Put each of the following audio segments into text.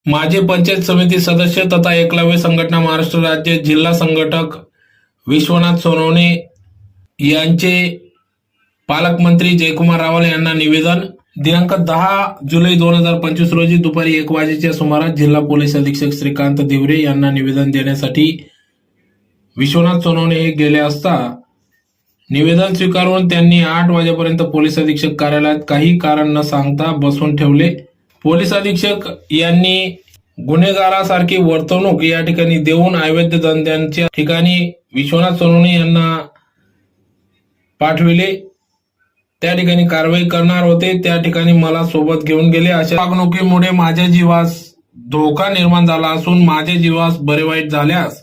माजी पंचायत समिती सदस्य तथा एकलव्य संघटना महाराष्ट्र राज्य जिल्हा संघटक विश्वनाथ सोनवणे यांचे पालकमंत्री जयकुमार रावल यांना निवेदन. दिनांक 10 जुलै 2025 रोजी दुपारी 1 वाजेच्या सुमारास जिल्हा पोलीस अधीक्षक श्रीकांत दिवरे यांना निवेदन देण्यासाठी विश्वनाथ सोनवणे हे गेले असता निवेदन स्वीकारून त्यांनी 8 वाजेपर्यंत पोलीस अधीक्षक कार्यालयात काही कारण न सांगता बसवून ठेवले. पोलीस अधीक्षक यांनी गुन्हेगारासारखी वर्तणूक या ठिकाणी देऊन अवैध धंद्यांच्या ठिकाणी विश्वनाथ सोनवणे यांना पाठविले. त्या ठिकाणी कारवाई करणार होते, त्या ठिकाणी मला सोबत घेऊन गेले. अशा वागणुकीमुळे माझ्या जीवास धोका निर्माण झाला असून माझ्या जीवास बरे वाईट झाल्यास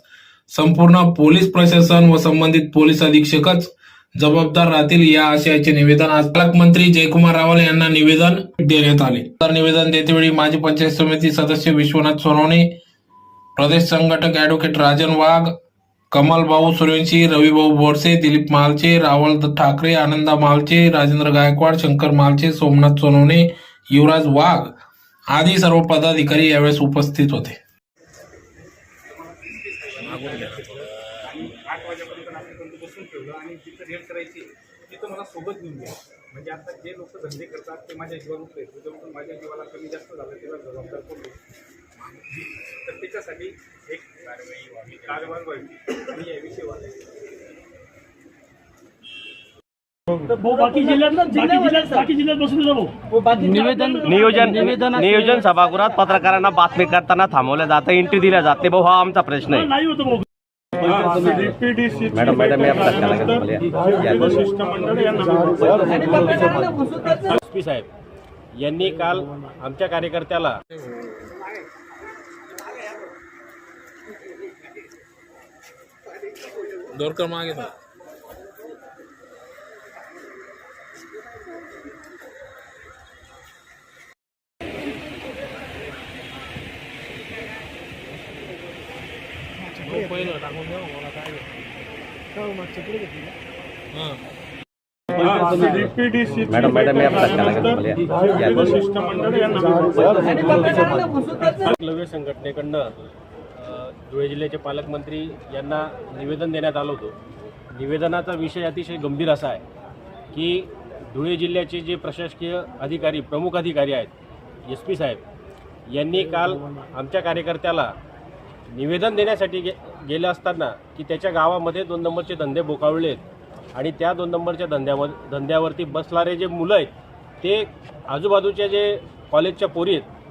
संपूर्ण पोलीस प्रशासन व संबंधित पोलीस अधीक्षकच जबाबदार राहतील, या आशयाचे निवेदन आज पालकमंत्री जयकुमार रावल यांना निवेदन देण्यात आले. तर निवेदन देतेवेळी माजी पंचायत समिती सदस्य विश्वनाथ सोनवणे, प्रदेश संघटक ॲडव्होकेट राजन वाघ, कमल भाऊ सूर्यवंशी, रविभाऊ बोरसे, दिलीप मालचे, रावल ठाकरे, आनंदा मालचे, राजेंद्र गायकवाड, शंकर मालचे, सोमनाथ सोनवणे, युवराज वाघ आदी सर्व पदाधिकारी यावेळेस उपस्थित होते. 8 वाजेपर्यंत आपण बसून ठेवलं आणि जिथं रेड करायची तिथं मला सोबत घेऊन गेलं. म्हणजे आता जे लोक धंदे करतात ते माझ्या जीवावर उठले, त्याच्यामुळे माझ्या जीवाला कमी जास्त झालं त्याला जबाबदार पडलो. तर त्याच्यासाठी एक कारवाई व्हावी आणि याविषयी नियोजन सभागृहात पत्रकारांना बातमी करताना थांबवलं जातं, एंट्री दिल्या जाते. भाऊ हा आमचा प्रश्न आहे. मॅडम एसपी साहेब यांनी काल आमच्या कार्यकर्त्याला दोरकर मागे था. पहिलं टाकून द्या मला काय एकलव्य संघटनेकडनं धुळे जिल्ह्याचे पालकमंत्री यांना निवेदन देण्यात आलं होतं. निवेदनाचा विषय अतिशय गंभीर असा आहे की धुळे जिल्ह्याचे जे प्रशासकीय अधिकारी प्रमुख अधिकारी आहेत एस पी साहेब यांनी काल आमच्या कार्यकर्त्याला निवेदन देण्यासाठी गेले असताना की त्याच्या गावामध्ये 2 नंबरचे धंदे बोकावले आहेत आणि त्या 2 नंबरच्या धंद्यावरती बसणारे जे मुलं आहेत ते आजूबाजूच्या जे कॉलेजच्या पोरी आहेत